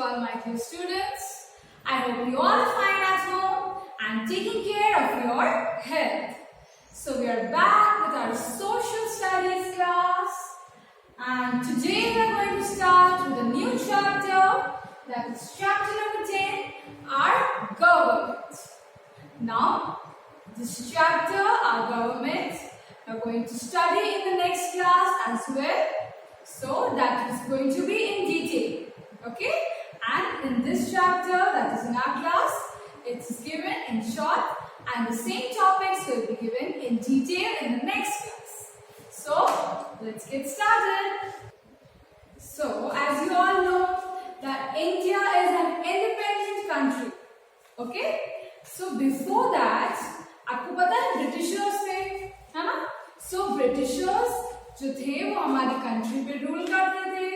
all my dear students. I hope you all are fine at home and taking care of your health. So we are back with our social studies class, and today we are going to start with a new chapter, that is chapter number 10, our government. Now this chapter, our government, we are going to study in the next class as well. So that is going to be in detail. Okay, and in this chapter, that is in our class, it is given in short, and the same topics will be given in detail in the next class. So let's get started. So as you all know that India is an independent country. Okay, so before that, आपको पता है Britishers थे, है ना? So Britishers जो थे वो हमारी कंट्री पे रूल करते थे.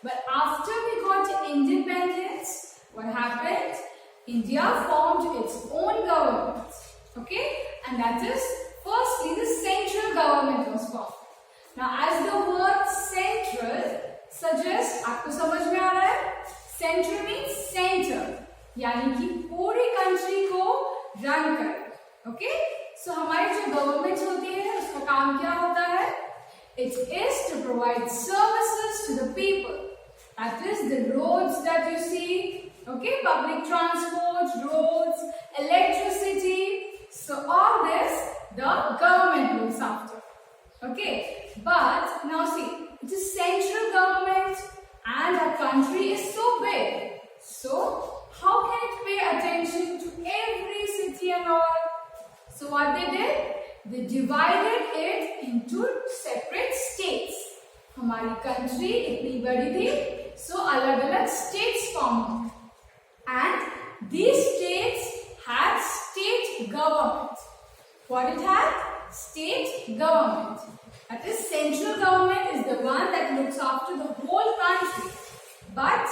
But after we got independence, what happened? India formed its own government. Okay? And that is, firstly, the central government was formed. Now, as the word central suggests, आपको समझ में आ रहा है? Central means center. यानी कि पूरी country को run करे. Okay? So, हमारी जो government होती है, उसका काम क्या होता है? It is to provide services to the people. That is the roads that you see, okay, public transport, roads, electricity. So all this the government looks after. Okay, but now see, it is central government and our country is so big. So how can it pay attention to every city and all? So what they did? They divided it into separate states. हमारी country इतनी बड़ी थी, so अलग-अलग states formed, and these states had state government. What it had? State government. That is, central government is the one that looks after the whole country. But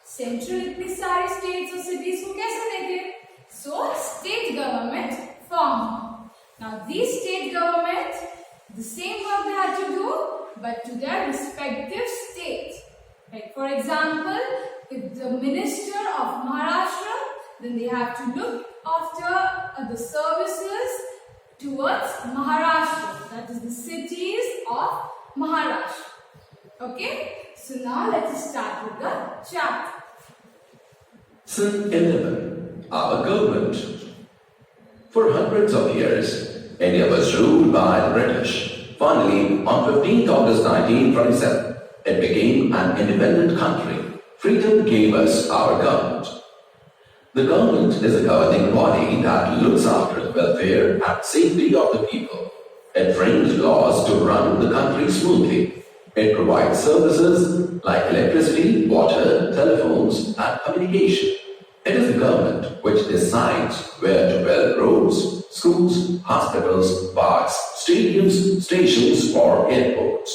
central इतनी सारी states और cities को कैसे देखे? So state government formed. Now these state government, the same work they had to do, but to their respective state. Like for example, if the minister of Maharashtra, then they have to look after the services towards Maharashtra. That is the cities of Maharashtra. Okay? So now let us start with the chapter. Sin 11. Our government. For hundreds of years, India was ruled by the British. Finally, on 15th August 1947, it became an independent country. Freedom gave us our government. The government is a governing body that looks after the welfare and safety of the people. It frames laws to run the country smoothly. It provides services like electricity, water, telephones, and communication. It is the government which decides where to build roads, schools, hospitals, parks, stadiums, stations, or airports.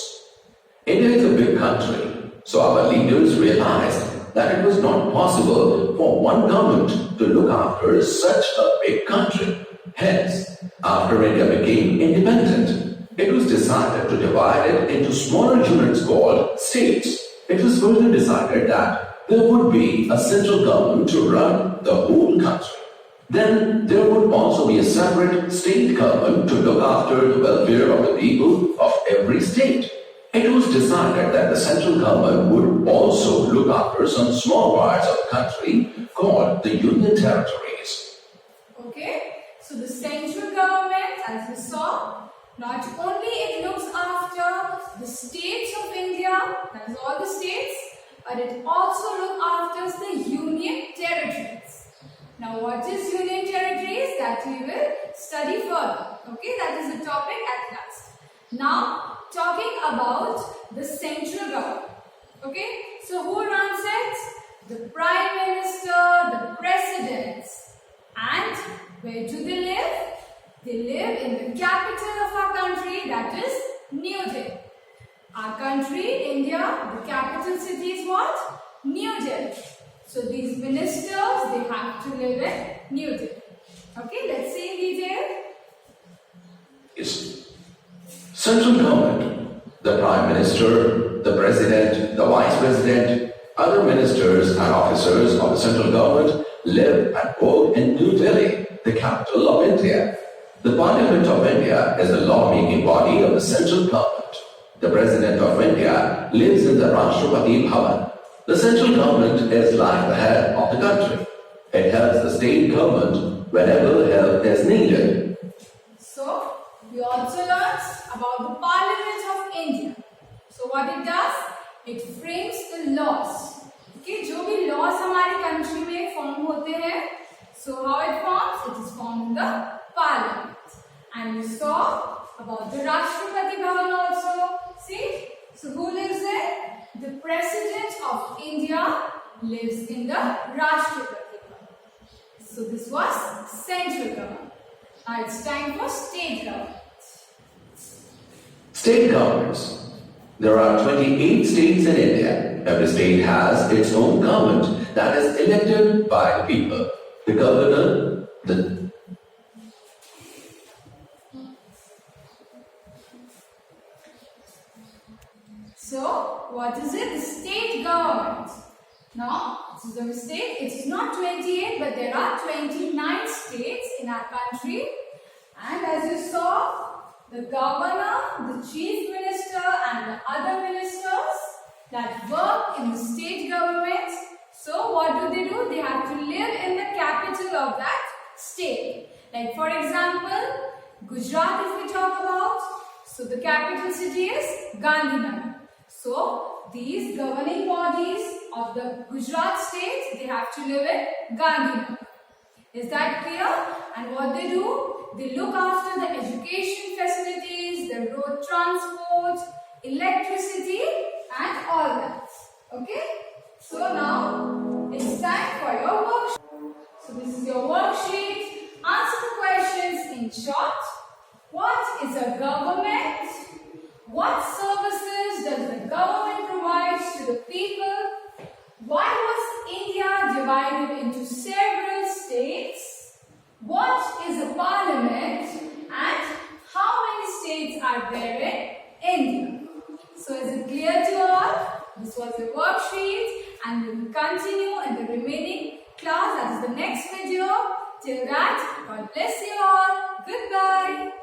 India is a big country, so our leaders realized that it was not possible for one government to look after such a big country. Hence, after India became independent, it was decided to divide it into smaller units called states. It was further decided that there would be a central government to run the whole country. Then there would also be a separate state government to look after the welfare of the people of every state. It was decided that the central government would also look after some small parts of the country called the Union Territories. Okay, so the central government, as we saw, not only it looks after the states of India, that is all the states, but it also looks after the Union Territories. Now what is Union Territories? That we will study further. Okay, that is the topic at last. Now talking about the central government. Okay, so who runs it? The Prime Minister, the Presidents. And where do they live? They live in the capital of our country, that is New Delhi. Our country, India, the capital city is what? New Delhi. So these ministers, they have to live in New Delhi. Okay, let's see in detail. Yes. Central government, the Prime Minister, the President, the Vice President, Other ministers and officers of the central government live and work in New Delhi, the capital of India. The Parliament of India is the lawmaking body of the central government. The President of India lives in the Rashtrapati Bhavan. The central government is like the head of the country. It helps the state government whenever help is needed. So, we also learned about the Parliament of India. So, what it does? It frames the laws. Okay, जो भी laws हमारी country में form होते हैं, so how it forms? It is formed in the Parliament. And we saw about the Rashtrapati Bhavan also. See, so who lives there? The President of India lives in the Rashtrapati Bhavan. So this was central government. Now it's time for state government. State governments. There are 28 states in India. Every state has its own government that is elected by the people. The governor, So, what is it? The state government. Now, this is a mistake. It is not 28, but there are 29 states in our country. And as you saw, the governor, the chief minister, and the other ministers that work in the state government. So, what do? They have to live in the capital of that state. Like, for example, Gujarat, if we talk about, so the capital city is Gandhinagar. So, these governing bodies of the Gujarat state, they have to live in Gandhinagar. Is that clear? And what they do? They look after the education facilities, the road transport, electricity, and all that. Okay? So now, it's time for your worksheet. So this is your worksheet. Answer the questions in short. What is a government? What services does the government provide to the people? Why was India divided into several states? What is a parliament? And how many states are there in India? So is it clear to all? This was your worksheet and we will continue in the remaining class, that is the next video. Till that, God bless you all. Goodbye.